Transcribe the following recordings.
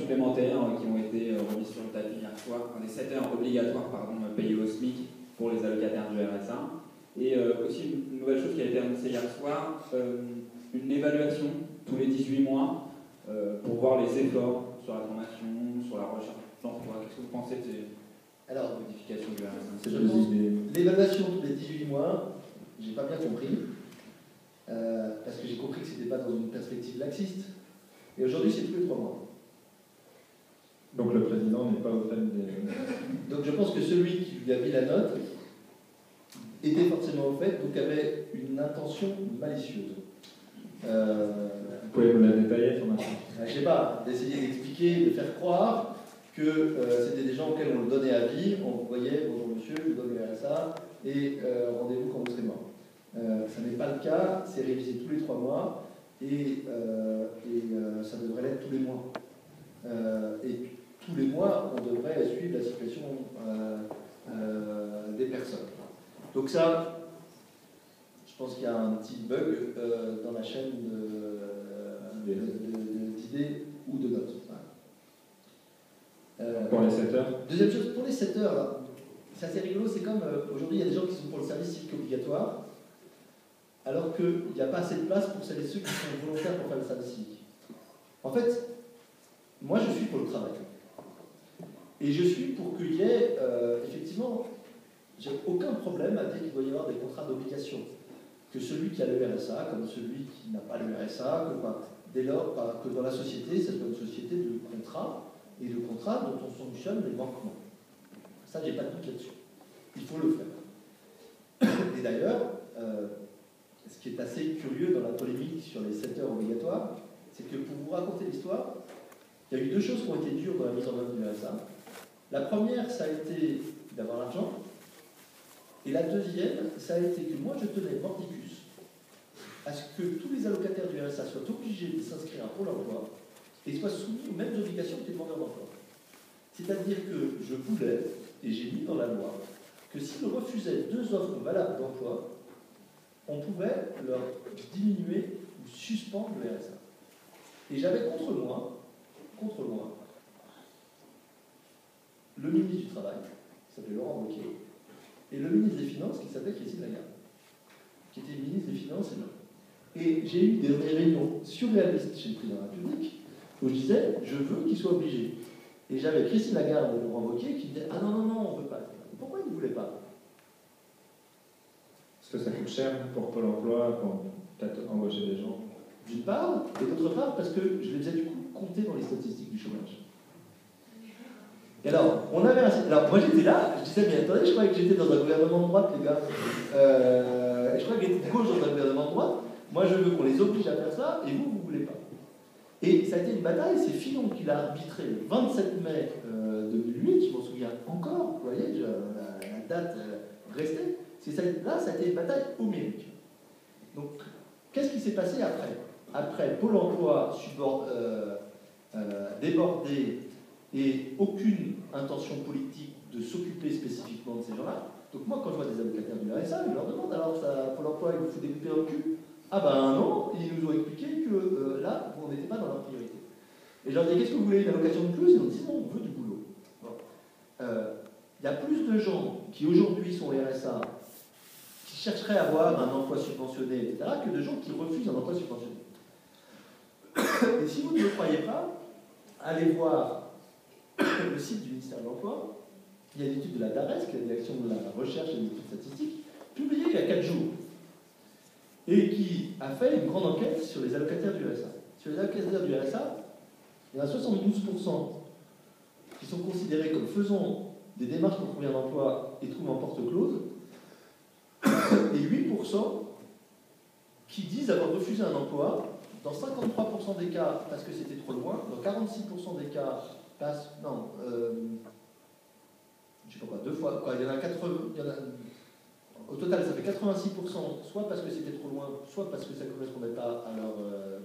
supplémentaires qui ont été remis sur le tapis hier soir, enfin, des 7 heures obligatoires payées au SMIC pour les allocataires du RSA. Et aussi une nouvelle chose qui a été annoncée hier soir, une évaluation tous les 18 mois pour voir les efforts sur la formation, sur la recherche d'emploi. Qu'est-ce que vous pensez de ces modifications du RSA? L'évaluation tous les 18 mois, j'ai pas bien compris, parce que j'ai compris que c'était pas dans une perspective laxiste. Et aujourd'hui, c'est tous les 3 mois. Donc le président n'est pas au fait des... Donc je pense que celui qui lui a mis la note était forcément au fait, donc avait une intention malicieuse. Vous pouvez me la détailler, Thomas? Je sais pas, d'essayer d'expliquer, de faire croire que c'était des gens auxquels on le donnait à vie, on vous voyait, bonjour monsieur, je vous donne le RSA, et rendez-vous quand vous serez mort. Ça n'est pas le cas, c'est révisé tous les 3 mois, et ça devrait l'être tous les mois. Et tous les mois, on devrait suivre la situation des personnes. Donc ça, je pense qu'il y a un petit bug dans la chaîne d'idées ou de notes. Pour les 7 heures. Deuxième chose, pour les 7 heures, c'est assez rigolo, c'est comme aujourd'hui, il y a des gens qui sont pour le service civique obligatoire, alors qu'il n'y a pas assez de place pour celles et ceux qui sont volontaires pour faire le service civique. En fait, moi je suis pour le travail. Et je suis pour qu'il y ait, effectivement, j'ai aucun problème à dire qu'il doit y avoir des contrats d'obligation. Que celui qui a le RSA, comme celui qui n'a pas le RSA, dès lors que dans la société, c'est une société de contrats, et de contrats dont on sanctionne les manquements. Ça, j'ai pas de doute là-dessus. Il faut le faire. Et d'ailleurs, ce qui est assez curieux dans la polémique sur les 7 heures obligatoires, c'est que pour vous raconter l'histoire, il y a eu 2 choses qui ont été dures dans la mise en œuvre du RSA. La première, ça a été d'avoir l'argent. Et la deuxième, ça a été que moi, je tenais mordicus à ce que tous les allocataires du RSA soient obligés de s'inscrire à Pôle emploi et soient soumis aux mêmes obligations que les demandeurs d'emploi. C'est-à-dire que je voulais, et j'ai mis dans la loi, que s'ils refusaient 2 offres valables d'emploi, on pouvait leur diminuer ou suspendre le RSA. Et j'avais contre moi, le ministre du Travail, qui s'appelait Laurent Wauquiez, et le ministre des Finances, qui s'appelait Christine Lagarde, qui était ministre des Finances et non. Et j'ai eu des réunions surréalistes chez le président de la République, où je disais, je veux qu'il soit obligé. Et j'avais Christine Lagarde et Laurent Wauquiez qui disaient, ah non, on ne veut pas. Pourquoi ils ne voulaient pas? Parce que ça coûte cher pour Pôle emploi, pour peut-être embaucher des gens. D'une part, et d'autre part, parce que je les faisais du coup compter dans les statistiques du chômage. Et alors, alors moi j'étais là, je disais, mais attendez, je croyais que j'étais dans un gouvernement de droite, les gars. Je croyais que j'étais de gauche dans un gouvernement de droite. Moi je veux qu'on les oblige à faire ça, et vous ne voulez pas. Et ça a été une bataille, c'est Fillon qui l'a arbitré le 27 mai 2008, je m'en souviens encore, vous voyez, la date restée. Là, ça a été une bataille homérique. Donc, qu'est-ce qui s'est passé après? Après, Pôle emploi débordé et aucune intention politique de s'occuper spécifiquement de ces gens-là. Donc moi, quand je vois des allocataires du RSA, je leur demande, alors ça, Pôle emploi, il vous faut découper dans le cul? Ah ben non, ils nous ont expliqué que là, on n'était pas dans leur priorité. Et je leur dis, qu'est-ce que vous voulez, une allocation de plus? Ils ont dit, non, on veut du boulot. Il y a plus de gens qui aujourd'hui sont au RSA, qui chercheraient à avoir un emploi subventionné, etc., que de gens qui refusent un emploi subventionné. Et si vous ne le croyez pas, allez voir le site du ministère de l'Emploi. Il y a une étude de la DARES, qui est la direction de la recherche et des études statistiques, publiée il y a 4 jours, et qui a fait une grande enquête sur les allocataires du RSA. Sur les allocataires du RSA, il y en a 72% qui sont considérés comme faisant des démarches pour trouver un emploi et trouvent en porte close, et 8% qui disent avoir refusé un emploi, dans 53% des cas parce que c'était trop loin, dans 46% des cas parce... Non, je sais pas quoi, 2 fois, quoi, il y en a 80... Au total, ça fait 86%, soit parce que c'était trop loin, soit parce que ça ne correspondait pas à leur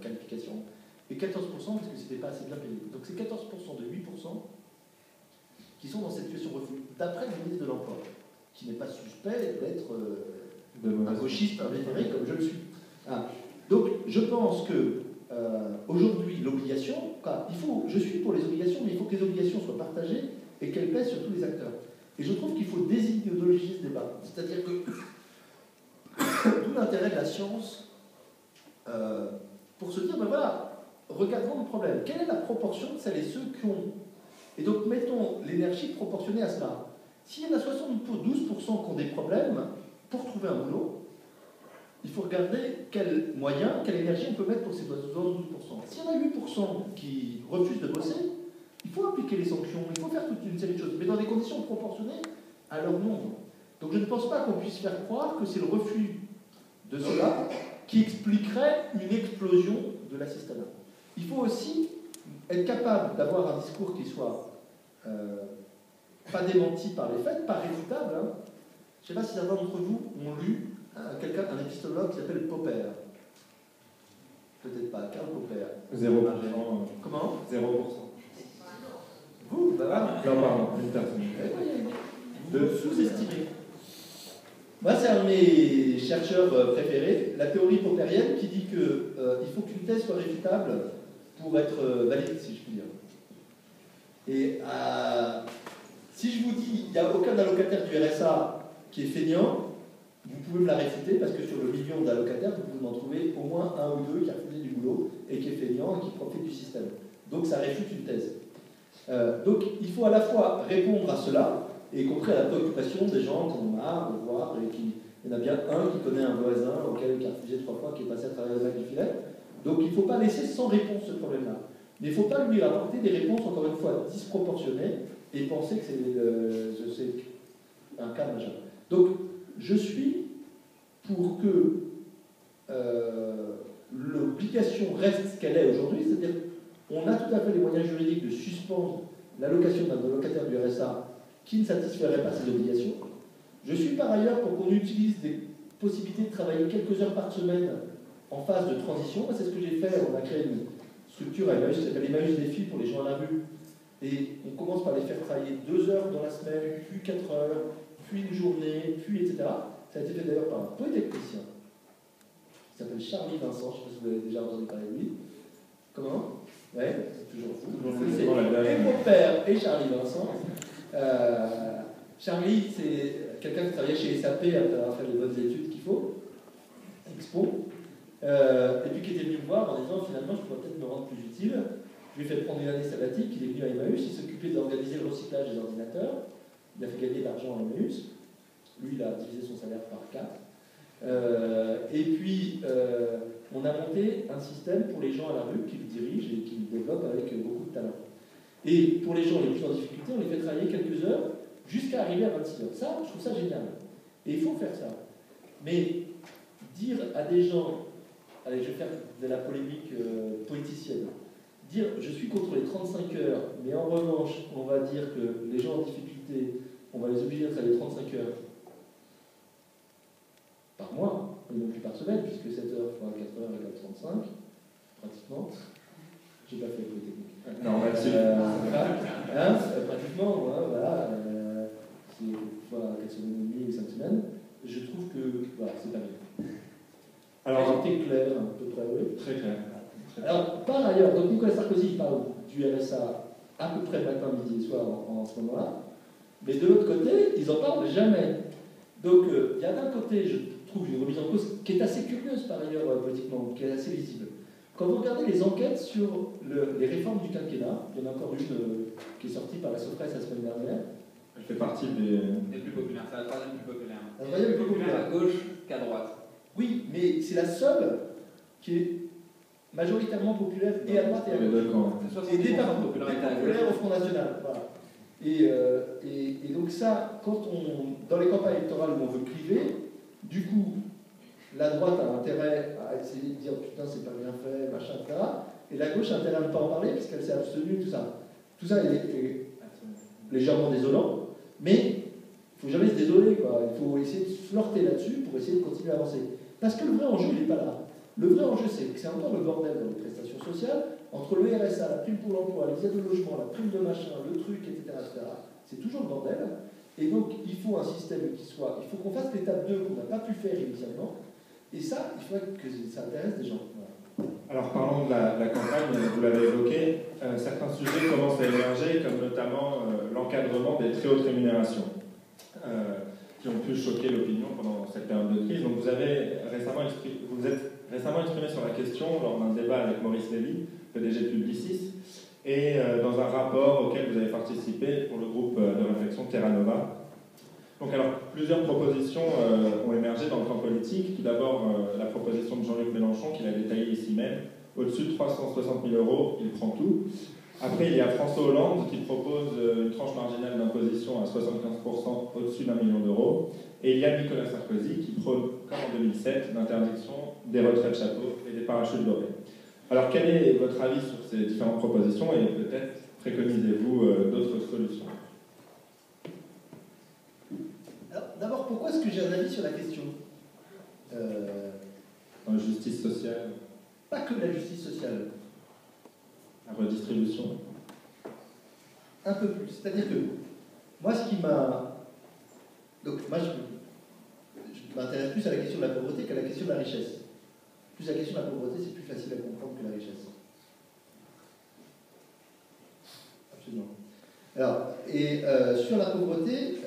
qualification, et 14% parce que c'était pas assez bien payé. Donc c'est 14% de 8% qui sont dans cette situation de refus, d'après le ministre de l'Emploi, qui n'est pas suspect d'être un gauchiste invétéré comme je le suis. Ah. Donc je pense que aujourd'hui, l'obligation, je suis pour les obligations, mais il faut que les obligations soient partagées et qu'elles pèsent sur tous les acteurs. Et je trouve qu'il faut désidéologiser ce débat. C'est-à-dire que tout l'intérêt de la science pour se dire, ben voilà, regardons le problème. Quelle est la proportion de celles et ceux qui ont... Et donc mettons l'énergie proportionnée à cela. S'il y en a 12% qui ont des problèmes pour trouver un boulot, il faut regarder quels moyens, quelle énergie on peut mettre pour ces 12%. S'il y en a 8% qui refusent de bosser, il faut appliquer les sanctions, il faut faire toute une série de choses, mais dans des conditions proportionnées à leur nombre. Donc je ne pense pas qu'on puisse faire croire que c'est le refus de cela qui expliquerait une explosion de l'assistanat. Il faut aussi être capable d'avoir un discours qui soit pas démenti par les faits, pas réfutable. Hein. Je ne sais pas si certains d'entre vous ont lu un épistémologue qui s'appelle Popper. Peut-être pas, Karl Popper. 0%. Comment 0%. Vous, bah voilà. Non, pardon, une personne. Vous sous-estimez. Moi, c'est un de mes chercheurs préférés, la théorie poppérienne, qui dit qu'il faut qu'une thèse soit réfutable pour être valide, si je puis dire. Et si je vous dis qu'il n'y a aucun allocataire du RSA qui est feignant, vous pouvez me la réfuter parce que sur le million d'allocataires, vous pouvez en trouver au moins un ou deux qui a refusé du boulot et qui est feignant et qui profite du système. Donc ça réfute une thèse. Donc il faut à la fois répondre à cela, y compris à la préoccupation des gens qui en ont marre de voir, et il y en a bien un qui connaît un voisin qui a refusé 3 fois, qui est passé à travers le bac du filet. Donc il ne faut pas laisser sans réponse ce problème-là. Mais il ne faut pas lui apporter des réponses, encore une fois, disproportionnées et penser que c'est un cas majeur. Donc je suis pour que l'obligation reste ce qu'elle est aujourd'hui, c'est-à-dire on a tout à fait les moyens juridiques de suspendre l'allocation d'un allocataire du RSA qui ne satisferait pas ces obligations. Je suis par ailleurs pour qu'on utilise des possibilités de travailler quelques heures par semaine en phase de transition. C'est ce que j'ai fait. On a créé une structure à Emmaüs qui s'appelle Emmaüs Défi pour les gens à la rue. Et on commence par les faire travailler 2 heures dans la semaine, puis 4 heures, puis une journée, puis etc. Ça a été fait d'ailleurs par un polytechnicien qui s'appelle Charlie Vincent. Je ne sais pas si vous avez déjà entendu parler de lui. Comment? Ouais, c'est toujours vous. C'est et mon père et Charlie Vincent. Charlie, c'est quelqu'un qui travaillait chez SAP après avoir fait les bonnes études qu'il faut, Expo, et puis qui était venu me voir en disant finalement je pourrais peut-être me rendre plus utile. Je lui ai fait prendre une année sabbatique, il est venu à Emmaüs, il s'occupait d'organiser le recyclage des ordinateurs, il a fait gagner de l'argent à Emmaüs, lui il a divisé son salaire par 4. Et puis on a monté un système pour les gens à la rue qui le dirigent et qui le développent avec beaucoup de talent. Et pour les gens les plus en difficulté, on les fait travailler quelques heures jusqu'à arriver à 26 heures. Ça, je trouve ça génial. Et il faut faire ça. Mais dire à des gens, allez, je vais faire de la polémique politicienne, dire je suis contre les 35 heures, mais en revanche, on va dire que les gens en difficulté, on va les obliger à travailler 35 heures par mois, et non plus par semaine, puisque 7 heures fois 4 heures égale 35, pratiquement. J'ai pas fait le polytechnique. Non, là-dessus. Pratiquement, voilà, c'est fois 4 semaines et demie ou 5 semaines. Je trouve que voilà, c'est pas bien. Alors, c'était clair, à peu près, oui. Très clair. Alors, par ailleurs, donc Nicolas Sarkozy parle du RSA à peu près matin, midi et soir en ce moment-là, mais de l'autre côté, ils n'en parlent jamais. Donc, il y a d'un côté, je trouve une remise en cause qui est assez curieuse par ailleurs politiquement, qui est assez visible. Quand vous regardez les enquêtes sur les réformes du quinquennat, il y en a encore une qui est sortie par la Sofres la semaine dernière. Elle fait partie des plus populaires, c'est la troisième plus populaire. La troisième plus populaire à gauche qu'à droite. Oui, mais c'est la seule qui est majoritairement populaire et à droite et à gauche. Et département populaire au Front National. Voilà. Et donc ça, dans les campagnes électorales où on veut cliver, du coup, la droite a intérêt à essayer de dire putain c'est pas bien fait, machin, etc. Et la gauche a intérêt à ne pas en parler puisqu'elle s'est abstenue, tout ça. Tout ça est légèrement désolant, mais il ne faut jamais se désoler, quoi. Il faut essayer de flirter là-dessus pour essayer de continuer à avancer. Parce que le vrai enjeu, il n'est pas là. Le vrai enjeu, c'est que c'est encore le bordel dans les prestations sociales, entre le RSA, la prime pour l'emploi, les aides au logement, la prime de machin, le truc, etc. C'est toujours le bordel. Et donc, il faut un système qui soit... Il faut qu'on fasse l'étape 2 qu'on n'a pas pu faire initialement. Et ça, il faudrait que ça intéresse des gens. Voilà. Alors parlons de la campagne, vous l'avez évoqué, certains sujets commencent à émerger, comme notamment l'encadrement des très hautes rémunérations, qui ont pu choquer l'opinion pendant cette période de crise. Donc vous êtes récemment exprimé sur la question lors d'un débat avec Maurice Lévy, PDG de Publicis, et dans un rapport auquel vous avez participé pour le groupe de réflexion Terra Nova. Donc alors, plusieurs propositions ont émergé dans le camp politique. Tout d'abord, la proposition de Jean-Luc Mélenchon, qu'il a détaillée ici même. Au-dessus de 360 000 €, il prend tout. Après, il y a François Hollande qui propose une tranche marginale d'imposition à 75% au-dessus d'1 million d'euros. Et il y a Nicolas Sarkozy qui prône, comme en 2007, l'interdiction des retraites chapeaux et des parachutes dorés. Alors, quel est votre avis sur ces différentes propositions et peut-être préconisez-vous d'autres solutions ? Alors, d'abord, pourquoi est-ce que j'ai un avis sur la question Dans la justice sociale. Pas que la justice sociale. La redistribution. Un peu plus. C'est-à-dire que, moi, ce qui m'a... Donc, moi, je m'intéresse plus à la question de la pauvreté qu'à la question de la richesse. Plus la question de la pauvreté, c'est plus facile à comprendre que la richesse. Absolument. Alors, et sur la pauvreté,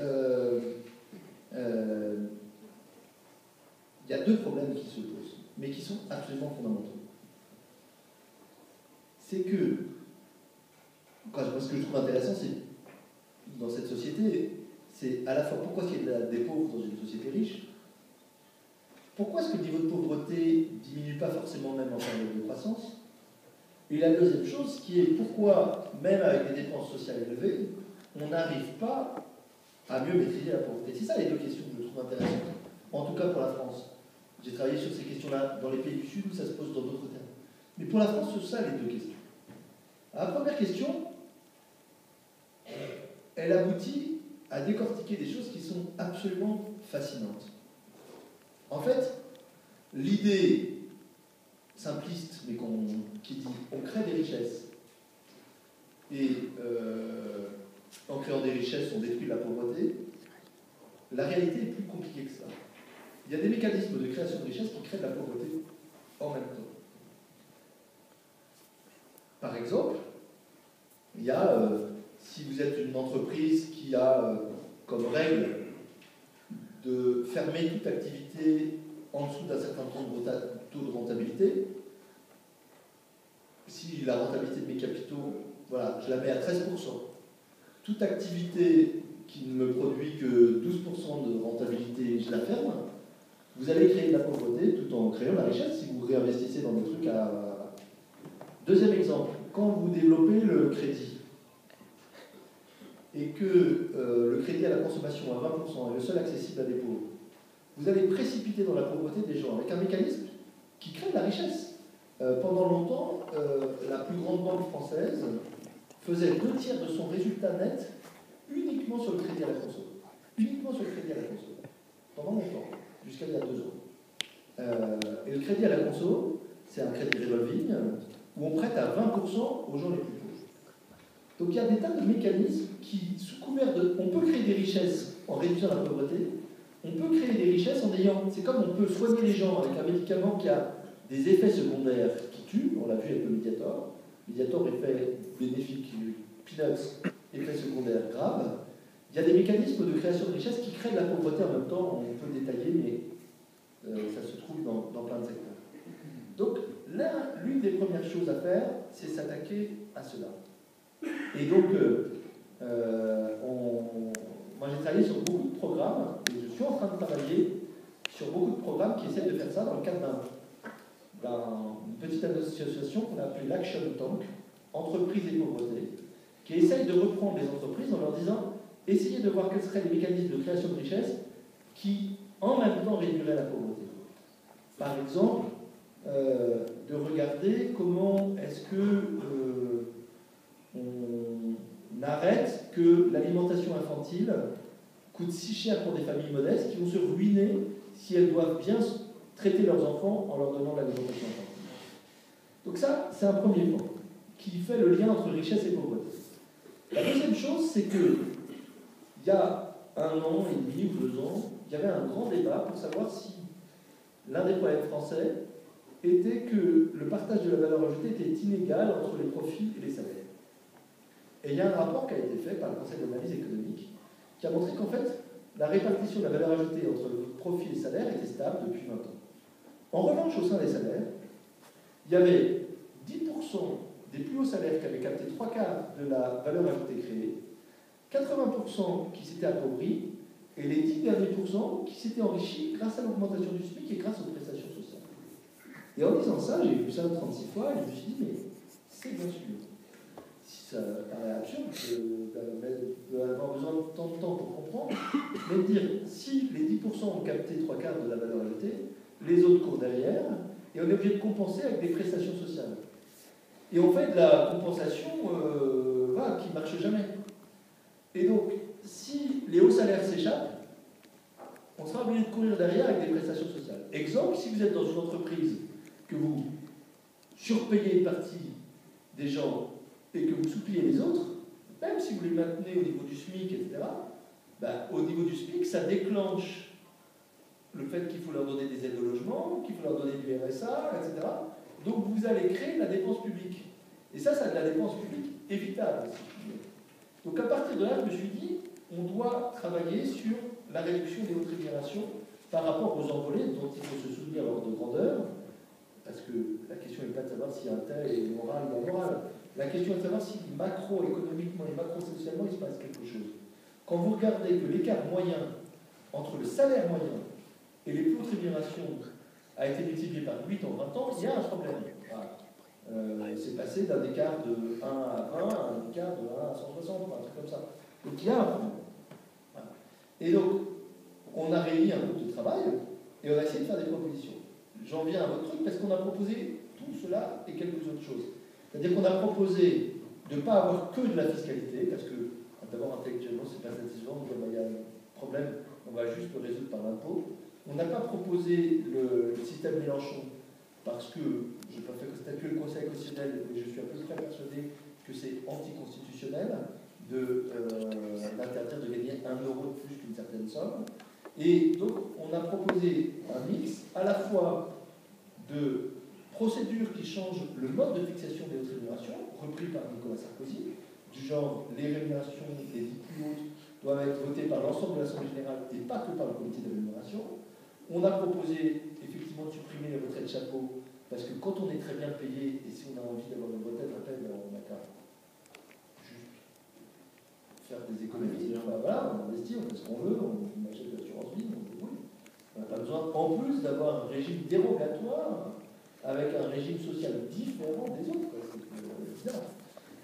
il y a deux problèmes qui se posent, mais qui sont absolument fondamentaux. C'est que, moi, ce que je trouve intéressant, c'est, dans cette société, c'est à la fois pourquoi est-ce qu'il y a des pauvres dans une société riche, pourquoi est-ce que le niveau de pauvreté ne diminue pas forcément même en période de croissance, et la deuxième chose qui est pourquoi, même avec des dépenses sociales élevées, on n'arrive pas à mieux maîtriser la pauvreté. C'est ça les deux questions que je trouve intéressantes, en tout cas pour la France. J'ai travaillé sur ces questions-là dans les pays du Sud où ça se pose dans d'autres termes. Mais pour la France, c'est ça les deux questions. La première question, elle aboutit à décortiquer des choses qui sont absolument fascinantes. En fait, l'idée simpliste, mais qui dit on crée des richesses, et en créant des richesses, on détruit la pauvreté, la réalité est plus compliquée que ça. Il y a des mécanismes de création de richesses qui créent de la pauvreté en même temps. Par exemple, il y a, si vous êtes une entreprise qui a comme règle de fermer toute activité en dessous d'un certain taux de rentabilité, si la rentabilité de mes capitaux, voilà, je la mets à 13%, toute activité qui ne me produit que 12% de rentabilité, je la ferme, vous allez créer de la pauvreté tout en créant la richesse si vous réinvestissez dans des trucs à... Deuxième exemple, quand vous développez le crédit et que le crédit à la consommation à 20% est le seul accessible à des pauvres, vous allez précipiter dans la pauvreté des gens avec un mécanisme qui crée de la richesse. Pendant longtemps, la plus grande banque française faisait 2/3 de son résultat net uniquement sur le crédit à la conso. Uniquement sur le crédit à la conso. Pendant longtemps, jusqu'à il y a 2 ans. Et le crédit à la conso, c'est un crédit revolving où on prête à 20% aux gens les plus pauvres. Donc il y a des tas de mécanismes qui, sous couvert de... On peut créer des richesses en réduisant la pauvreté, on peut créer des richesses en ayant... C'est comme on peut soigner les gens avec un médicament qui a des effets secondaires qui tuent, on l'a vu avec le Mediator. Mediator, effet bénéfique, peanuts, effet secondaire grave. Il y a des mécanismes de création de richesses qui créent de la pauvreté en même temps, on peut détailler, mais ça se trouve dans plein de secteurs. Donc, l'une des premières choses à faire, c'est s'attaquer à cela. Et donc, moi j'ai travaillé sur beaucoup de programmes, et je suis en train de travailler sur beaucoup de programmes qui essaient de faire ça dans le cadre d'une petite association qu'on a appelée l'Action Tank, Entreprises et Pauvreté, qui essaye de reprendre les entreprises en leur disant essayez de voir quels seraient les mécanismes de création de richesse qui, en même temps, réduiraient la pauvreté. Par exemple, de regarder comment est-ce que on arrête que l'alimentation infantile coûte si cher pour des familles modestes qui vont se ruiner si elles doivent bien traiter leurs enfants en leur donnant de l'alimentation infantile. Donc ça, c'est un premier point qui fait le lien entre richesse et pauvreté. La deuxième chose, c'est que il y a 1 an et demi ou 2 ans, il y avait un grand débat pour savoir si l'un des problèmes français était que le partage de la valeur ajoutée était inégal entre les profits et les salaires. Et il y a un rapport qui a été fait par le Conseil d'analyse économique qui a montré qu'en fait, la répartition de la valeur ajoutée entre le profit et les salaires était stable depuis 20 ans. En revanche, au sein des salaires, il y avait 10% des plus hauts salaires qui avaient capté 3/4 de la valeur ajoutée créée, 80% qui s'étaient appauvris, et les 10 derniers pourcents qui s'étaient enrichis grâce à l'augmentation du SMIC et grâce aux prestations sociales. Et en disant ça, j'ai vu ça 36 fois, et je me suis dit, mais c'est bien sûr. Si ça paraît absurde d'avoir besoin de tant de temps pour comprendre, mais de dire, si les 10% ont capté 3/4 de la valeur ajoutée, les autres courent derrière, et on est obligé de compenser avec des prestations sociales. Et on fait de la compensation qui ne marche jamais. Et donc, si les hauts salaires s'échappent, on sera obligé de courir derrière avec des prestations sociales. Exemple, si vous êtes dans une entreprise que vous surpayez une partie des gens et que vous sous-payez les autres, même si vous les maintenez au niveau du SMIC, etc., au niveau du SMIC, ça déclenche le fait qu'il faut leur donner des aides au logement, qu'il faut leur donner du RSA, etc. Donc vous allez créer de la dépense publique. Et ça, c'est de la dépense publique évitable. Donc à partir de là, je me suis dit, on doit travailler sur la réduction des hautes rémunérations par rapport aux envolées dont il faut se souvenir lors de grandeur, parce que la question n'est pas de savoir si un tel est moral ou immoral. La question est de savoir si macroéconomiquement et macro-socialement il se passe quelque chose. Quand vous regardez que l'écart moyen entre le salaire moyen et les plus hautes rémunérations a été multiplié par 8 en 20 ans, il y a un problème. C'est passé d'un écart de 1 à 20 à un écart de 1 à 160, un truc comme ça. Donc il y a un problème. Voilà. Et donc, on a réuni un groupe de travail et on a essayé de faire des propositions. J'en viens à votre truc parce qu'on a proposé tout cela et quelques autres choses. C'est-à-dire qu'on a proposé de ne pas avoir que de la fiscalité, parce que d'abord intellectuellement c'est pas satisfaisant, donc il y a un problème, on va juste le résoudre par l'impôt. On n'a pas proposé le système Mélenchon parce que je n'ai pas fait que statuer le Conseil constitutionnel, mais je suis à peu près persuadé que c'est anticonstitutionnel d'interdire de gagner 1 euro de plus qu'une certaine somme. Et donc on a proposé un mix à la fois de procédures qui changent le mode de fixation des hautes rémunérations, repris par Nicolas Sarkozy, du genre les rémunérations les dites plus hautes doivent être votées par l'ensemble de l'Assemblée générale et pas que par le comité de rémunération. On a proposé effectivement de supprimer les retraites chapeau, parce que quand on est très bien payé, et si on a envie d'avoir une retraite à peine, on n'a qu'à juste faire des économies. Enfin, voilà, on investit, on fait ce qu'on veut, on achète de l'assurance vie, on débrouille. On n'a pas besoin en plus d'avoir un régime dérogatoire avec un régime social différent des autres,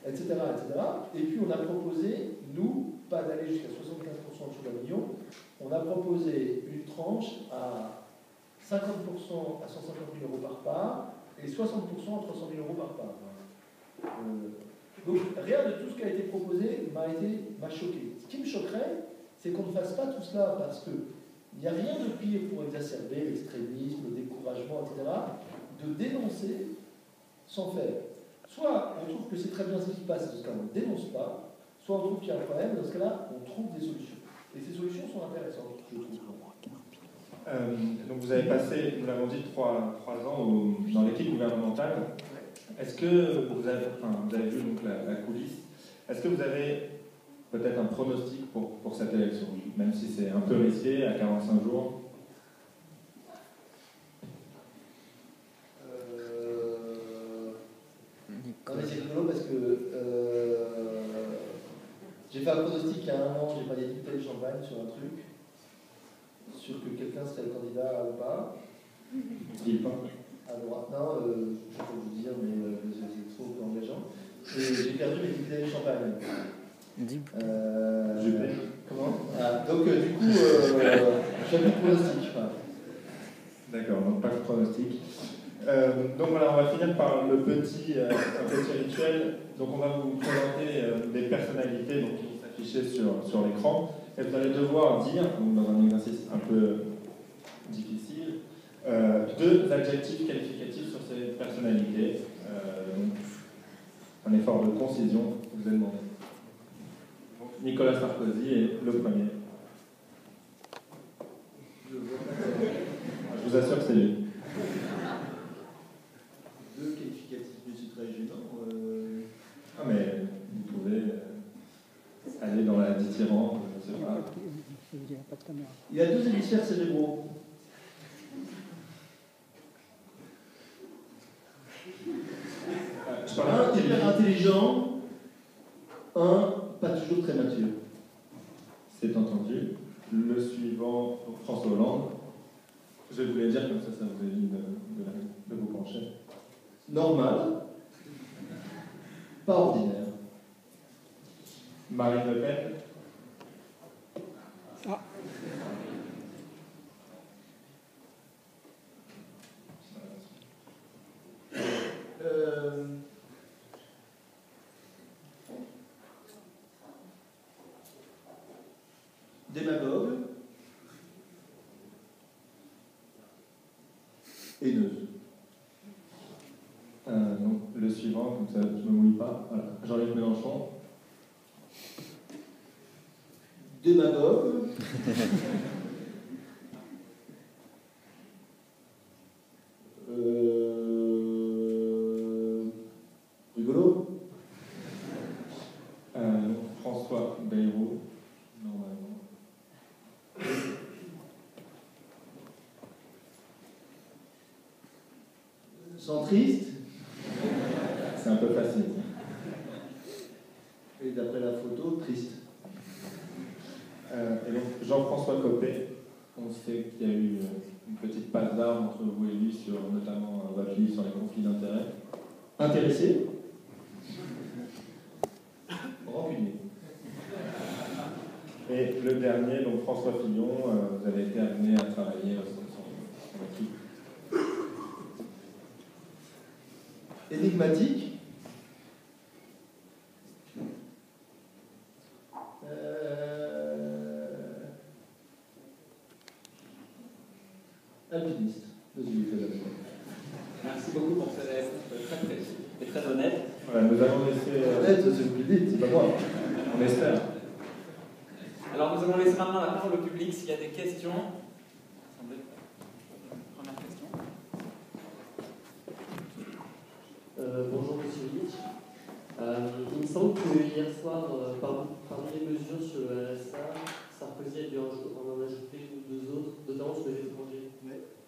etc., etc. Et puis on a proposé, nous, pas d'aller jusqu'à 75% en dessous d'un million, on a proposé une tranche à 50% à 150 000 euros par part et 60% à 300 000 euros par part. Donc rien de tout ce qui a été proposé m'a choqué. Ce qui me choquerait, c'est qu'on ne fasse pas tout cela parce qu'il n'y a rien de pire pour exacerber l'extrémisme, le découragement, etc., de dénoncer sans faire. Soit on trouve que c'est très bien ce qui se passe, dans ce cas on ne dénonce pas, soit on trouve qu'il y a un problème, dans ce cas-là on trouve des solutions. Et ces solutions sont intéressantes, je trouve. Donc vous avez passé, nous l'avons dit, 3 ans dans l'équipe gouvernementale. Est-ce que vous avez vu donc la coulisse, est-ce que vous avez peut-être un pronostic pour cette élection, même si c'est un peu risqué à 45 jours? Non mais c'est rigolo parce que j'ai fait un pronostic il y a 1 an, j'ai pas dit bouteille de champagne sur un truc, sur que quelqu'un serait le candidat ou pas. Il pas. À droite. Non, je peux vous dire, mais c'est trop engageant. Et j'ai perdu mes bouteilles de champagne. Comment donc du coup, j'ai plus de pronostic. D'accord, donc pas de pronostic. Donc voilà, on va finir par un petit rituel. Donc on va vous présenter des personnalités donc, qui vont s'afficher sur l'écran. Et vous allez devoir dire, donc dans un exercice un peu difficile, 2 adjectifs qualificatifs sur ces personnalités. Donc, un effort de concision vous est demandé. Donc, Nicolas Sarkozy est le premier. Je vous assure que c'est lui. dithyrambe, je ne sais pas. Il y a 2 hémisphères cérébraux. Je parle Un hyper intelligent, un pas toujours très mature. C'est entendu. Le suivant, François Hollande. Je voulais dire comme ça vous évite de vous pencher. Normal, pas ordinaire. Marine Le Pen. Démagogue, haineuse. Donc, le suivant, comme ça je ne me mouille pas. Voilà. Jean-Luc Mélenchon. Démagogue. Rigolo. François Bayrou, normalement. Centriste. C'est un peu facile. Et d'après la photo, triste. Et donc, Jean-François Copé, on sait qu'il y a eu une petite passe d'armes entre vous et lui sur notamment votre livre sur les conflits d'intérêts. Intéressé. Rancunier. Et le dernier, donc François Fillon, vous avez été amené à travailler sur son équipe. Énigmatique. Alpiniste. Merci beaucoup pour cette réponse très précise et très honnête. Voilà, nous allons laisser. Honnête, c'est vous le dites, c'est pas moi. On espère. Alors nous allons laisser maintenant la parole au public s'il y a des questions. Première question. Bonjour Monsieur Litch. Il me semble que hier soir, parmi les mesures sur le RSA, Sarkozy a dû en ajouter une ou 2 autres, notamment sur les étrangers.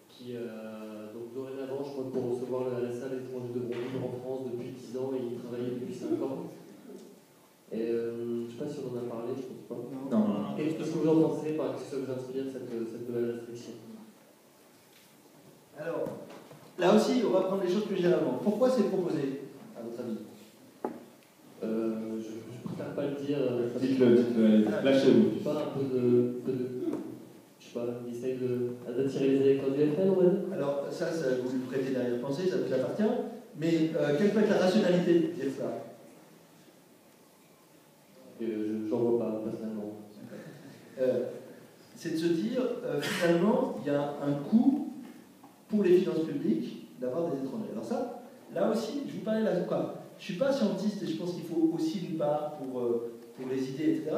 Qui, donc dorénavant, je crois que pour recevoir le RSA, les étrangers devront vivre en France depuis 10 ans et y travailler depuis 5 ans. Et je ne sais pas si on en a parlé, je ne pense pas. Non. Qu'est-ce que vous en pensez, par que ça vous inspire cette nouvelle restriction? Alors, là aussi, on va prendre les choses plus généralement. Pourquoi c'est proposé, à votre avis? Je préfère pas le dire. Dites-le, lâchez-vous. Pas un peu de je sais pas, il essaye d'attirer les électeurs du FN, on va dire. Alors, ça vous lui prêtez l'arrière-pensée, ça vous appartient. Mais quelle peut être la rationalité de dire ça? J'en vois pas, personnellement. C'est de se dire, finalement, il y a un coût pour les finances publiques d'avoir des étrangers. Alors ça, là aussi, je vous parlais là, quoi. Je ne suis pas scientiste et je pense qu'il faut aussi une part pour les idées, etc.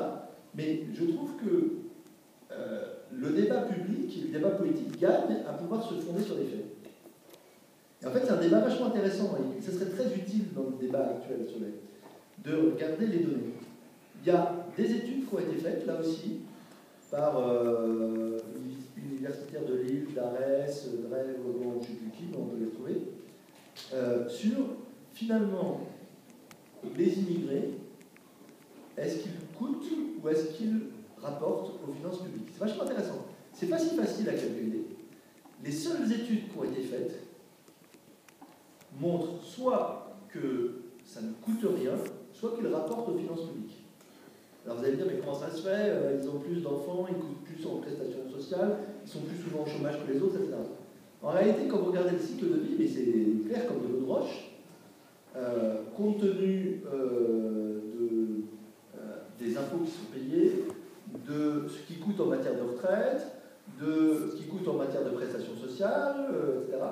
Mais je trouve que le débat public, le débat politique gagne à pouvoir se fonder sur des faits. Et en fait, c'est un débat vachement intéressant et ce serait très utile dans le débat actuel sur de regarder les données. Il y a des études qui ont été faites, là aussi, par universitaires de Lille, d'Arès, Drève, je ne sais plus qui, mais on peut les retrouver, sur, finalement, les immigrés, est-ce qu'ils coûtent ou est-ce qu'ils rapportent aux finances publiques? C'est vachement intéressant. C'est pas si facile à calculer. Les seules études qui ont été faites montrent soit que ça ne coûte rien, soit qu'ils rapportent aux finances publiques. Alors vous allez me dire, mais comment ça se fait? Ils ont plus d'enfants, ils coûtent plus en prestations sociales, ils sont plus souvent au chômage que les autres, etc. En réalité, quand vous regardez le cycle de vie, mais c'est clair comme de l'eau de roche, compte tenu des impôts qui sont payés, de ce qui coûte en matière de retraite, de ce qui coûte en matière de prestations sociales, etc.,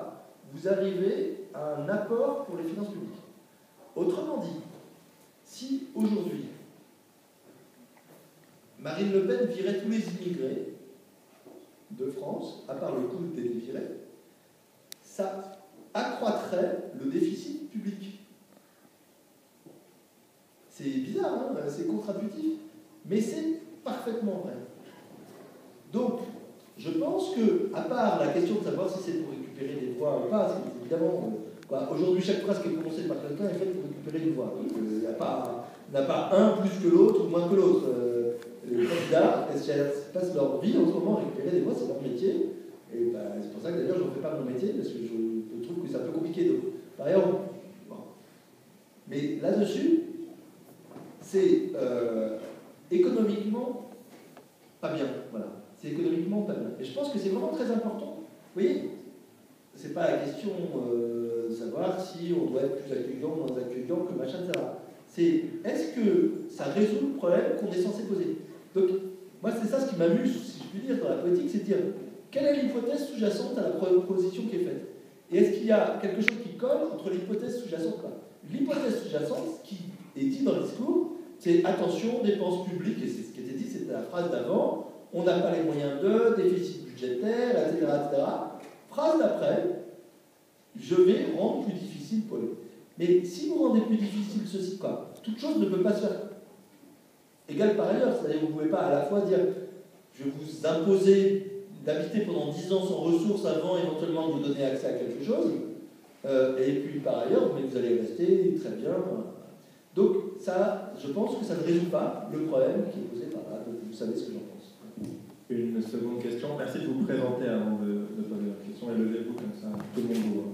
vous arrivez à un apport pour les finances publiques. Autrement dit, si aujourd'hui, Marine Le Pen virait tous les immigrés de France, à part le coût des virés, ça accroîtrait le déficit public. C'est bizarre, hein, c'est contre-intuitif. Mais c'est parfaitement vrai. Donc, je pense que, à part la question de savoir si c'est pour récupérer des voix ou pas, c'est évidemment, aujourd'hui, chaque phrase qui est prononcée par quelqu'un est faite pour récupérer une voix. Donc, il n'y a pas un plus que l'autre ou moins que l'autre. Les candidats passent leur vie en ce moment à récupérer des voix, c'est leur métier. Et c'est pour ça que d'ailleurs, je ne fais pas mon métier, parce que je trouve que c'est un peu compliqué. Donc, par ailleurs, bon. Mais là-dessus, c'est économiquement pas bien. Voilà. C'est économiquement pas bien. Et je pense que c'est vraiment très important. Vous voyez, c'est pas la question de savoir si on doit être plus accueillant, moins accueillant, que machin, etc. C'est est-ce que ça résout le problème qu'on est censé poser? Donc, moi, c'est ça ce qui m'amuse, si je puis dire, dans la politique, c'est de dire quelle est l'hypothèse sous-jacente à la proposition qui est faite? Et est-ce qu'il y a quelque chose qui colle entre l'hypothèse sous-jacente et là? L'hypothèse sous-jacente, ce qui est dit dans le discours, c'est attention, dépenses publiques, et c'est ce qui était dit, c'était la phrase d'avant, on n'a pas les moyens de, déficit budgétaire, etc., etc. Phrase d'après, je vais rendre plus difficile pour les. Mais si vous rendez plus difficile ceci, quoi, toute chose ne peut pas se faire égal par ailleurs. C'est-à-dire que vous ne pouvez pas à la fois dire je vais vous imposer d'habiter pendant 10 ans sans ressources avant éventuellement de vous donner accès à quelque chose, et puis par ailleurs, mais vous allez rester très bien. Donc, ça, je pense que ça ne résout pas le problème qui est posé par là. Donc, vous savez ce que j'en pense. Une seconde question. Merci de vous présenter avant de poser la question et levez-vous comme ça, tout le monde vous voit.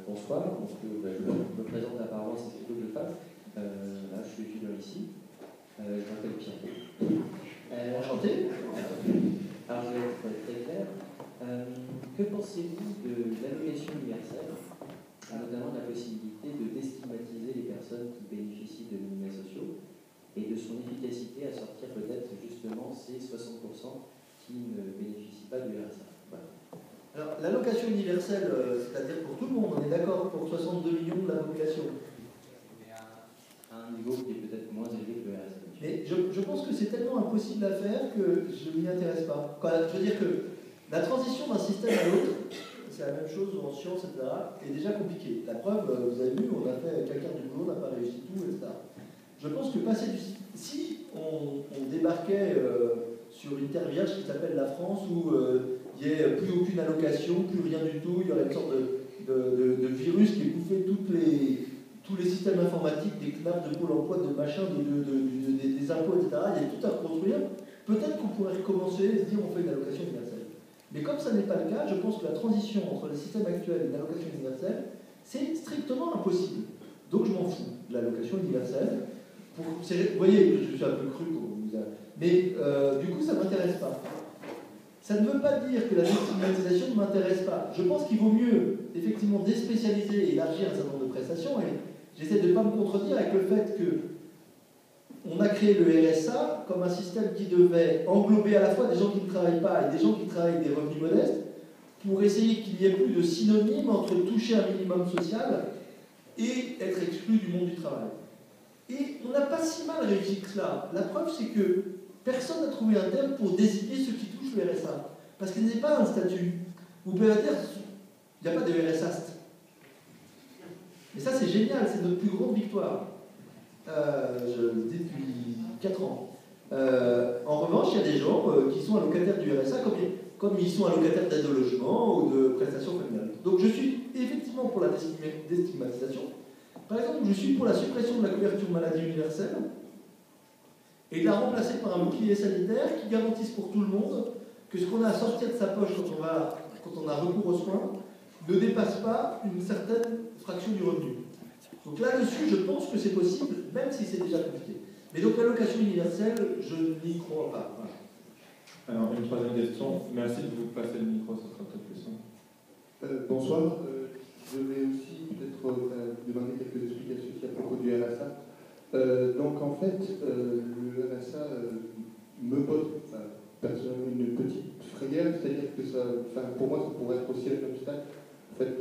Bonsoir, donc, je me présente apparemment, c'est plutôt que je le fasse. Là, je suis étudiant ici. Je m'appelle Pierre. Enchanté. Alors, je vais être très clair. Que pensez-vous de l'allocation universelle, notamment de la possibilité de déstigmatiser les personnes qui bénéficient de minima sociaux et de son efficacité à sortir peut-être justement ces 60% qui ne bénéficient pas du RSA? Voilà. Alors, l'allocation universelle, c'est-à-dire pour tout le monde, on est d'accord pour 62 millions de la population. À un niveau qui est peut-être moins élevé que le RSA. Mais je pense que c'est tellement impossible à faire que je ne m'y intéresse pas. Je veux dire que la transition d'un système à l'autre, c'est la même chose en sciences, etc., est déjà compliquée. La preuve, vous avez vu, on a fait quelqu'un du boulot, on n'a pas réussi tout, etc. Je pense que passer du... Si on débarquait sur une terre vierge qui s'appelle la France, où il n'y ait plus aucune allocation, plus rien du tout, il y aurait une sorte de virus qui bouffait tous les systèmes informatiques, des CNAP, de Pôle emploi, de machin, des impôts, etc. Il y a tout à reconstruire. Peut-être qu'on pourrait recommencer et se dire on fait une allocation universelle. Mais comme ça n'est pas le cas, je pense que la transition entre le système actuel et une allocation universelle, c'est strictement impossible. Donc je m'en fous de l'allocation universelle. Vous voyez, je suis un peu cru pour vous. Mais du coup, ça ne m'intéresse pas. Ça ne veut pas dire que la déstigmatisation ne m'intéresse pas. Je pense qu'il vaut mieux, effectivement, déspécialiser et élargir un certain nombre de prestations. Et j'essaie de ne pas me contredire avec le fait qu'on a créé le RSA comme un système qui devait englober à la fois des gens qui ne travaillent pas et des gens qui travaillent avec des revenus modestes pour essayer qu'il n'y ait plus de synonyme entre toucher un minimum social et être exclu du monde du travail. Et on n'a pas si mal réussi que cela. La preuve, c'est que personne n'a trouvé un terme pour désigner ceux qui touchent le RSA. Parce qu'il n'est pas un statut. Vous pouvez dire, il n'y a pas de RSAste. Et ça, c'est génial, c'est notre plus grande victoire. Je le dis depuis 4 ans. En revanche, il y a des gens qui sont allocataires du RSA comme ils sont allocataires d'aide au logement ou de prestations familiales. Donc je suis effectivement pour la déstigmatisation. Par exemple, je suis pour la suppression de la couverture maladie universelle et de la remplacer par un bouclier sanitaire qui garantisse pour tout le monde que ce qu'on a à sortir de sa poche quand on a recours aux soins ne dépasse pas une certaine fraction du revenu. Donc là-dessus, je pense que c'est possible, même si c'est déjà compliqué. Mais donc l'allocation universelle, je n'y crois pas. Voilà. Alors, une troisième question. Merci de vous passer le micro, ça sera peut-être plus simple. Bonsoir. Je vais aussi peut-être demander quelques explications à propos du RSA. Donc en fait, le RSA me pose personnellement une petite frayeur, c'est-à-dire que pour moi, ça pourrait être aussi un obstacle. En fait,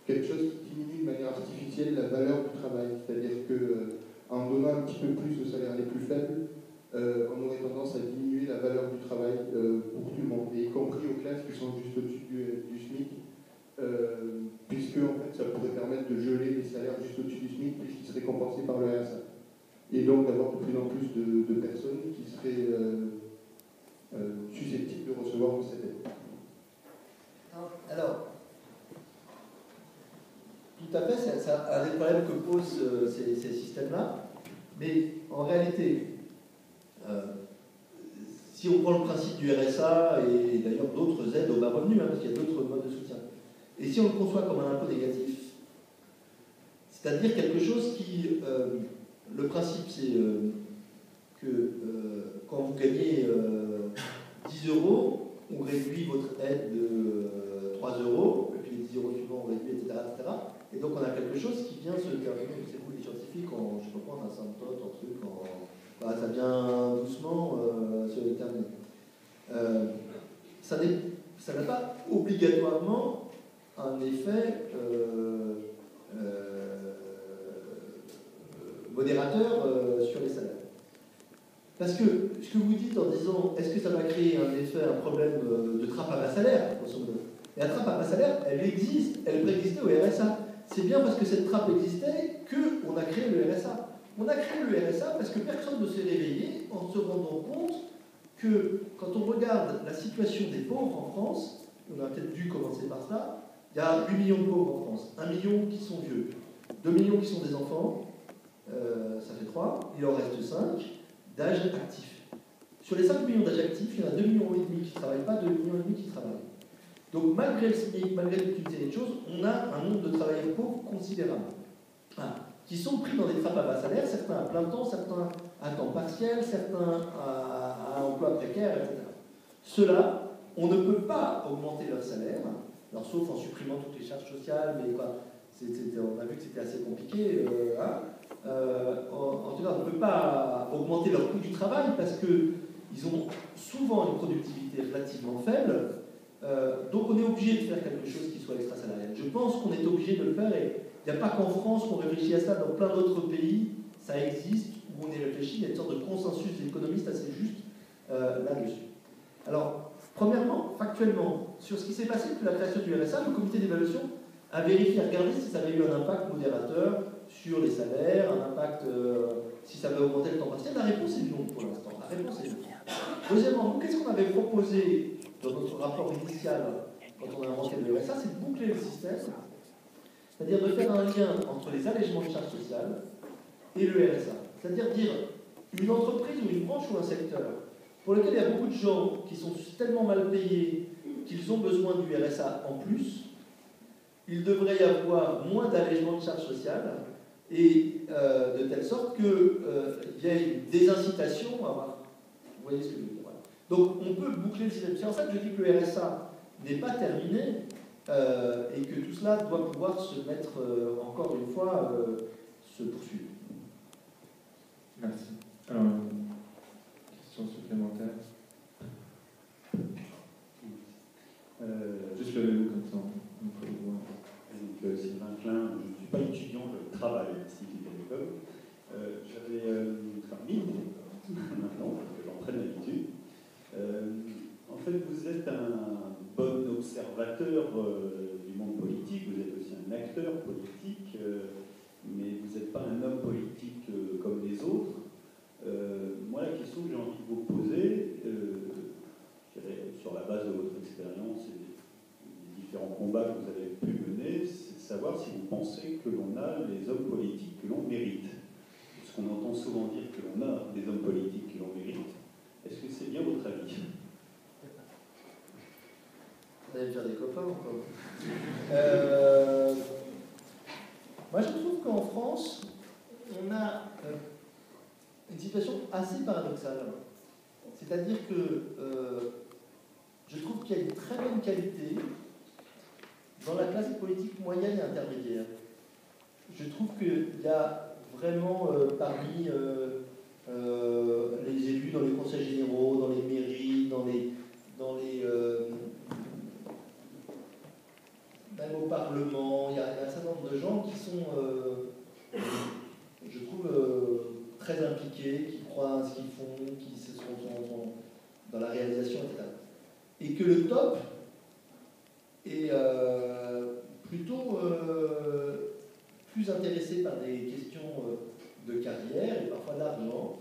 quelque chose qui diminue de manière artificielle la valeur du travail. C'est-à-dire qu'en donnant un petit peu plus aux salaires les plus faibles, on aurait tendance à diminuer la valeur du travail pour tout le monde, et y compris aux classes qui sont juste au-dessus du SMIC, puisque est-ce que en fait, ça pourrait permettre de geler les salaires juste au-dessus du SMIC puisqu'ils seraient compensés par le RSA? Et donc d'avoir de plus en plus de personnes qui seraient susceptibles de recevoir cette aide. Alors, tout à fait, c'est un des problèmes que posent ces systèmes-là. Mais en réalité, si on prend le principe du RSA et d'ailleurs d'autres aides au bas revenu, parce qu'il y a d'autres modes de soutien, et si on le conçoit comme un impôt négatif, c'est-à-dire quelque chose qui... le principe, c'est que quand vous gagnez 10 euros, on réduit votre aide de 3 euros, et puis les 10 euros suivants, on réduit, etc., etc. Et donc on a quelque chose qui vient se terminer, c'est vous les scientifiques, je peux prendre un symptôme, un truc, ça vient doucement se terminer. Ça n'a pas obligatoirement un effet modérateur sur les salaires. Parce que ce que vous dites en disant est-ce que ça va créer un problème de trappe à bas salaire, grosso modo. Et la trappe à bas salaire, elle existe, elle préexistait au RSA. C'est bien parce que cette trappe existait qu'on a créé le RSA. On a créé le RSA parce que personne ne s'est réveillé en se rendant compte que quand on regarde la situation des pauvres en France, on a peut-être dû commencer par ça, il y a 8 millions de pauvres en France, 1 million qui sont vieux, 2 millions qui sont des enfants, ça fait 3, il en reste 5 d'âge actif. Sur les 5 millions d'âge actifs, il y en a 2,5 millions qui ne travaillent pas, 2,5 millions qui travaillent. Donc malgré le SMIC, malgré toute une série de choses, on a un nombre de travailleurs pauvres considérable. Qui sont pris dans des trappes à bas salaire, certains à plein temps, certains à temps partiel, certains à emploi précaire, etc. Ceux-là, on ne peut pas augmenter leur salaire, alors sauf en supprimant toutes les charges sociales, mais quoi, on a vu que c'était assez compliqué. En tout cas, on ne peut pas augmenter leur coût du travail parce qu'ils ont souvent une productivité relativement faible. Donc on est obligé de faire quelque chose qui soit extra-salarial. Je pense qu'on est obligé de le faire et il n'y a pas qu'en France qu'on réfléchit à ça, dans plein d'autres pays, ça existe, où on y réfléchit, il y a une sorte de consensus d'économistes assez juste là-dessus. Alors, premièrement, factuellement, sur ce qui s'est passé depuis la création du RSA, le comité d'évaluation a vérifié, a regardé si ça avait eu un impact modérateur sur les salaires, un impact, si ça avait augmenté le temps partiel. La réponse est non pour l'instant. La réponse est non. Deuxièmement, nous, qu'est-ce qu'on avait proposé dans notre rapport initial, quand on a inventé le RSA, c'est de boucler le système, c'est-à-dire de faire un lien entre les allègements de charges sociales et le RSA. C'est-à-dire dire une entreprise ou une branche ou un secteur pour lequel il y a beaucoup de gens qui sont tellement mal payés qu'ils ont besoin du RSA en plus, il devrait y avoir moins d'allègements de charges sociales et de telle sorte qu'il y ait une désincitation à avoir. Vous voyez ce que je veux dire, voilà. Donc on peut boucler le système. C'est en ça que je dis que le RSA n'est pas terminé et que tout cela doit pouvoir se mettre, encore une fois, se poursuivre. Merci. Alors, question supplémentaire. Juste levez-vous comme ça, on peut le voir. Donc, Sylvain Klein, je ne suis pas étudiant, je travaille à l'Institut Télécom. J'avais mis maintenant, parce que j'en prenne l'habitude. En fait, vous êtes un bon observateur du monde politique, vous êtes aussi un acteur politique, mais vous n'êtes pas un homme politique comme les autres. Moi, la question que j'ai envie de vous poser, je dirais, sur la base de votre expérience et des différents combats que vous avez pu mener, c'est de savoir si vous pensez que l'on a les hommes politiques que l'on mérite. Parce qu'on entend souvent dire que l'on a des hommes politiques que l'on mérite. Est-ce que c'est bien votre avis ? Vous allez me faire des copains encore. Moi, je trouve qu'en France, on a une situation assez paradoxale. C'est-à-dire que je trouve qu'il y a une très bonne qualité dans la classe politique moyenne et intermédiaire. Je trouve qu'il y a vraiment parmi les élus dans les conseils généraux, dans les mairies, même au Parlement, il y a un certain nombre de gens qui sont, je trouve, très impliqués, qui croient à ce qu'ils font, qui sont dans la réalisation, etc. Et que le top est plutôt plus intéressés par des questions de carrière et parfois d'argent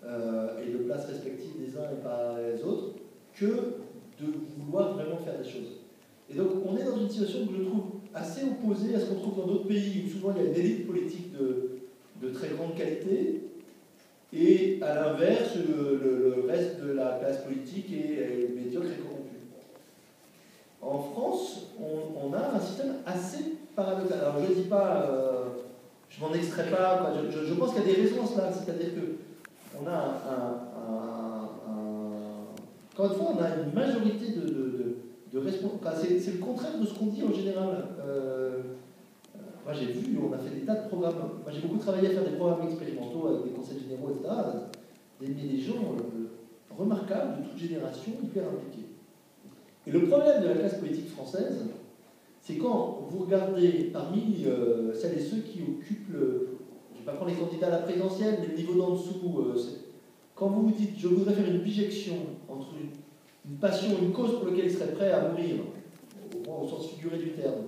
et de place respective des uns et par les autres que de vouloir vraiment faire des choses. Et donc on est dans une situation que je trouve assez opposée à ce qu'on trouve dans d'autres pays où souvent il y a une élite politique de très grande qualité et à l'inverse le reste de la classe politique est médiocre et corrompue. En France, on a un système assez paradoxal. Alors je ne dis pas, je m'en extrais pas, quoi. Je pense qu'il y a des raisons à cela, c'est-à-dire que on a encore une fois, on a une majorité de responsables. Enfin, c'est le contraire de ce qu'on dit en général. Moi j'ai vu, on a fait des tas de programmes. Moi j'ai beaucoup travaillé à faire des programmes expérimentaux avec des conseils généraux, etc. Des gens remarquables de toute génération, hyper impliqués. Et le problème de la classe politique française, c'est quand vous regardez parmi celles et ceux qui occupent je ne vais pas prendre les candidats à la présidentielle, mais le niveau d'en dessous, quand vous vous dites je voudrais faire une bijection entre une passion, une cause pour laquelle il serait prêt à mourir, au moins au sens figuré du terme,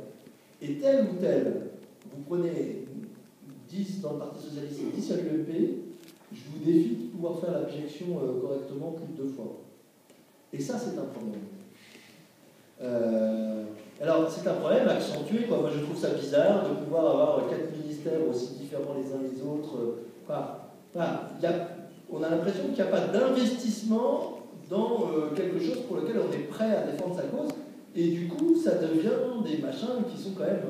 et tel ou tel, vous prenez 10 dans le Parti Socialiste et 10 à l'UMP, je vous défie de pouvoir faire la bijection correctement plus de 2 fois. Et ça, c'est un problème. Alors, c'est un problème accentué, quoi. Moi, je trouve ça bizarre de pouvoir avoir 4 ministères aussi différents les uns les autres. On a l'impression qu'il n'y a pas d'investissement dans quelque chose pour lequel on est prêt à défendre sa cause. Et du coup, ça devient des machins qui sont quand même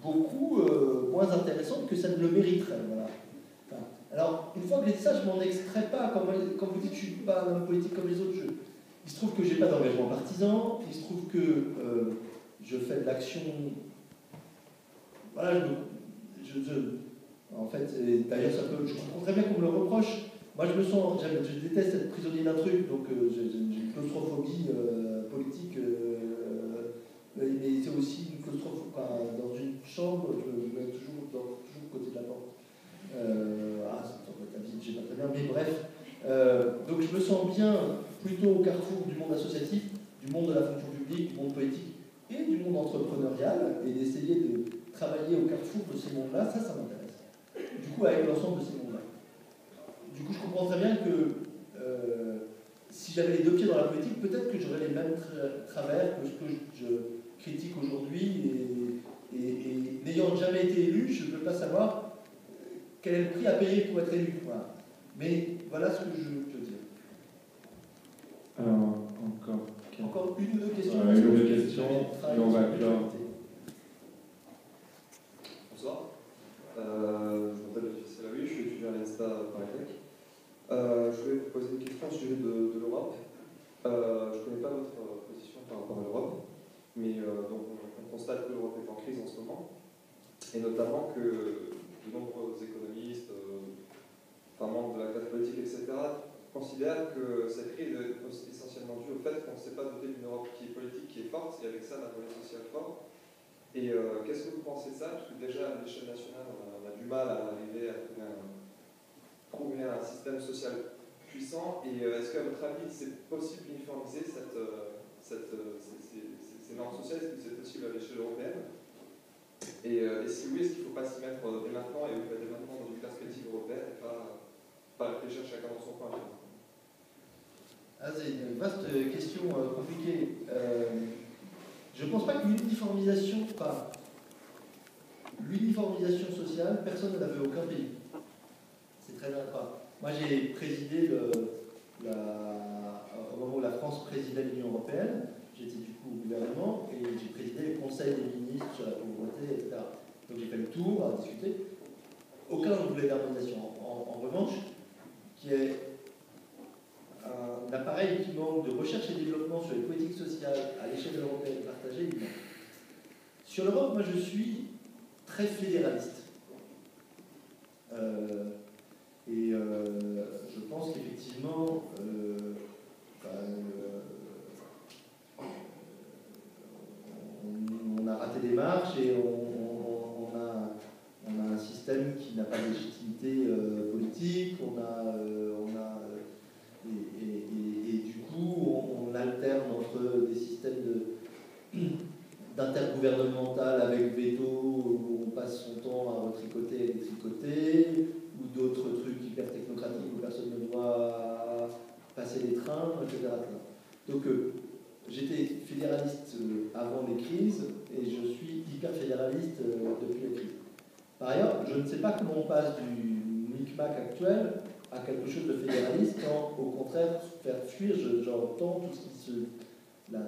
beaucoup moins intéressants que ça ne le mériterait. Voilà. Alors, une fois que j'ai dit ça, je m'en extrais pas. Quand vous dites que je ne suis pas un homme politique comme les autres, il se trouve que je n'ai pas d'engagement partisan, il se trouve que je fais de l'action. Voilà, en fait, d'ailleurs, je comprends très bien qu'on me le reproche. Moi, je déteste être prisonnier d'un truc, donc j'ai une claustrophobie politique, mais c'est aussi une claustrophobie. Dans une chambre, je me mets toujours côté de la porte. Ça doit être j'ai pas très bien, mais bref. Donc je me sens bien plutôt au carrefour du monde associatif, du monde de la fonction publique, du monde politique et du monde entrepreneurial, et d'essayer de travailler au carrefour de ces mondes-là, ça m'intéresse. Du coup, avec l'ensemble de ces mondes-là. Du coup, je comprends très bien que si j'avais les 2 pieds dans la politique, peut-être que j'aurais les mêmes travers que ce que je critique aujourd'hui, et n'ayant jamais été élu, je ne peux pas savoir quel est le prix à payer pour être élu. Voilà. Mais voilà ce que je peux dire. Alors, encore une ou deux questions. Une ou deux questions, et on va clore. Bonsoir. Je m'appelle Fils Selawi, je suis étudiant à l'ENSTA Paris-Tech. Je voulais vous poser une question au sujet de l'Europe. Je ne connais pas votre position par rapport à l'Europe, mais donc on constate que l'Europe est en crise en ce moment, et notamment que de nombreux économistes, membres de la classe politique, etc., considèrent que cette crise est essentiellement due au fait qu'on ne s'est pas doté d'une Europe qui est politique, qui est forte, et avec ça d'un volet social fort. Et qu'est-ce que vous pensez de ça? Parce que déjà, à l'échelle nationale, on a du mal à arriver à trouver un système social puissant. Et est-ce qu'à votre avis, c'est possible d'uniformiser ces normes sociales? Est-ce que c'est possible à l'échelle européenne? Et si oui, est-ce qu'il ne faut pas s'y mettre dès maintenant, et dès maintenant dans une perspective européenne, et pas réfléchir chacun dans son coin? C'est une vaste question compliquée. Je ne pense pas que l'uniformisation sociale, personne ne la veut, aucun pays. C'est très important. Moi, j'ai présidé au moment où la France présidait l'Union européenne, j'étais du coup au gouvernement, et j'ai présidé le Conseil des ministres sur la pauvreté, etc. Donc j'ai fait le tour à discuter. Aucun ne voulait d'harmonisation. En revanche, qui est un appareil qui manque de recherche et développement sur les politiques sociales à l'échelle européenne partagée, il manque. Sur l'Europe, moi je suis très fédéraliste. Je pense qu'effectivement, on a raté des marches et on a un système qui n'a pas de légitimité politique, et du coup on alterne entre des systèmes d'intergouvernemental avec veto, où on passe passe son temps à retricoter et détricoter, ou d'autres trucs hyper technocratiques où personne ne doit passer les trains, etc. Donc j'étais fédéraliste avant les crises et je suis hyper fédéraliste depuis les crises. Par ailleurs, je ne sais pas comment on passe du micmac actuel à quelque chose de fédéraliste quand, au contraire, faire fuir, j'entends tout ce qui se... La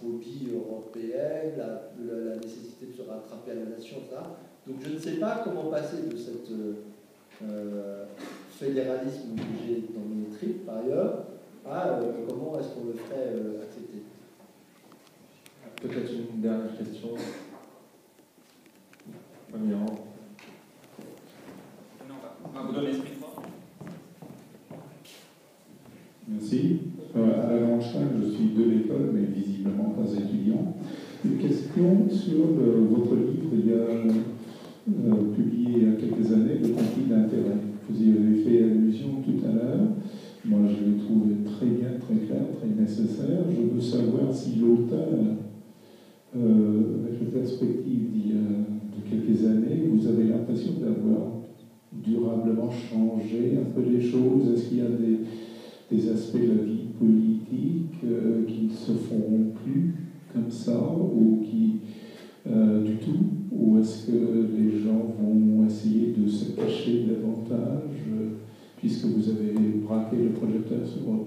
phobie européenne, la nécessité de se rattraper à la nation, etc. Donc je ne sais pas comment passer de cet fédéralisme que j'ai dans mes tripes, par ailleurs, à comment est-ce qu'on le ferait accepter. Peut-être une dernière question. Premier rang. On va vous donner ce micro. Merci. Alain Anchain, je suis de l'école, mais visiblement pas étudiant. Une question sur votre livre, il y a publié il y a quelques années, Le conflit d'intérêts. Vous y avez fait allusion tout à l'heure. Moi, je l'ai trouvé très bien, très clair, très nécessaire. Je veux savoir si l'auteur, avec la perspective de quelques années, vous avez l'impression d'avoir durablement changé un peu les choses. Est-ce qu'il y a des aspects de la vie politique qui ne se feront plus comme ça, ou qui du tout, ou est-ce que les gens vont essayer de se cacher davantage puisque vous avez braqué le projecteur sur eux?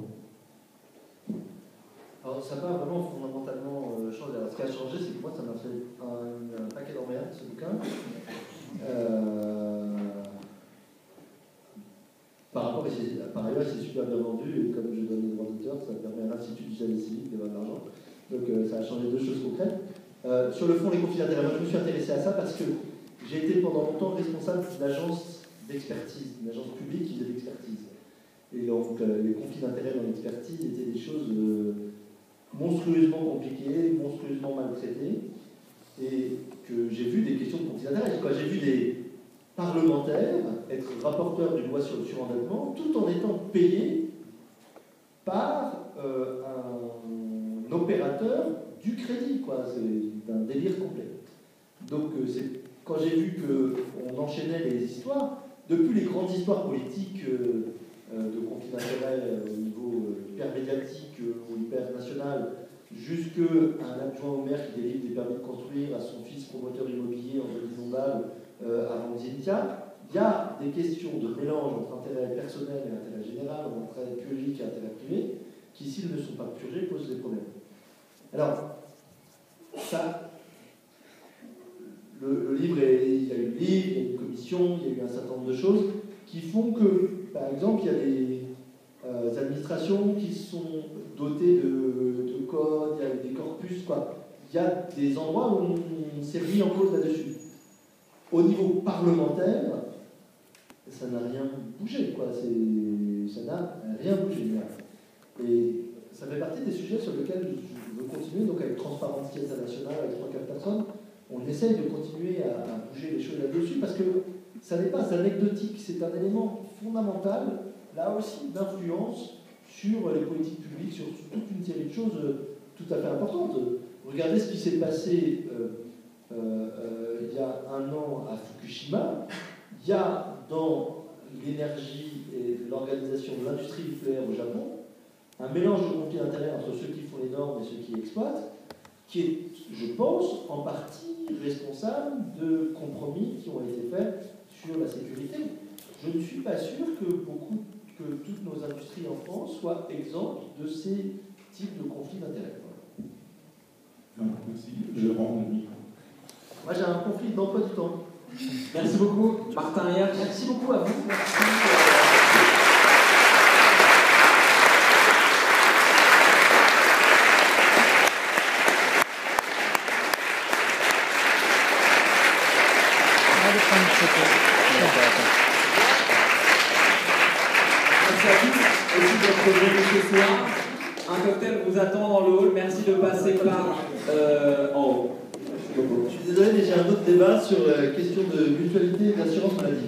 Alors ça n'a pas vraiment fondamentalement changé. Alors, ce qui a changé, c'est que moi ça m'a fait un paquet d'emmerdes, ce bouquin. Par ailleurs, c'est super bien vendu, et comme je donne les droits d'auteur, ça permet à l'Institut du service civique d'avoir de l'argent. Donc ça a changé deux choses concrètes. Sur le fond, les conflits d'intérêts, moi je me suis intéressé à ça parce que j'ai été pendant longtemps responsable d'une agence d'expertise, une agence publique qui faisait de l'expertise. Et donc les conflits d'intérêts dans l'expertise étaient des choses monstrueusement compliquées, monstrueusement mal traitées, et que j'ai vu des questions de conflits d'intérêts. J'ai vu des parlementaires être rapporteurs d'une loi sur le surendettement tout en étant payés par un opérateur du crédit, quoi. C'est un délire complet. Donc quand j'ai vu qu'on enchaînait les histoires, depuis les grandes histoires politiques de conflits d'intérêts au niveau hyper médiatique ou hyper national, jusqu'à un adjoint au maire qui délivre des permis de construire à son fils promoteur immobilier en zone inondable avant Xynthia, il y a des questions de mélange entre intérêt personnel et intérêt général, entre intérêt public et intérêt privé, qui, s'ils ne sont pas purgés, posent des problèmes. Alors, ça, le livre, il y a eu le livre, il y a eu une commission, il y a eu un certain nombre de choses qui font que, par exemple, il y a des administrations qui sont dotées de codes, il y a des corpus, quoi. Il y a des endroits où on s'est mis en cause là-dessus. Au niveau parlementaire, ça n'a rien bougé, quoi. Ça n'a rien bougé. Et ça fait partie des sujets sur lesquels je veux continuer, donc avec Transparency International, avec 3-4 personnes, on essaye de continuer à bouger les choses là-dessus, parce que ça n'est pas anecdotique, c'est un élément fondamental, là aussi, d'influence sur les politiques publiques, sur toute une série de choses tout à fait importantes. Regardez ce qui s'est passé il y a un an à Fukushima. Il y a dans l'énergie et l'organisation de l'industrie nucléaire au Japon un mélange de conflits d'intérêts entre ceux qui font les normes et ceux qui exploitent, qui est, je pense, en partie responsable de compromis qui ont été faits sur la sécurité. Je ne suis pas sûr que toutes nos industries en France soient exemptes de ces types de conflits d'intérêts. Merci. Je rends le micro. Moi, j'ai un conflit d'emploi du temps. Merci beaucoup, Martin Hirsch. Merci beaucoup à vous. Merci. Merci à tous aussi d'être venus ce soir. Un cocktail vous attend dans le hall. Merci de passer par en haut. Je suis désolé, mais j'ai un autre débat sur la question de mutualité et d'assurance maladie.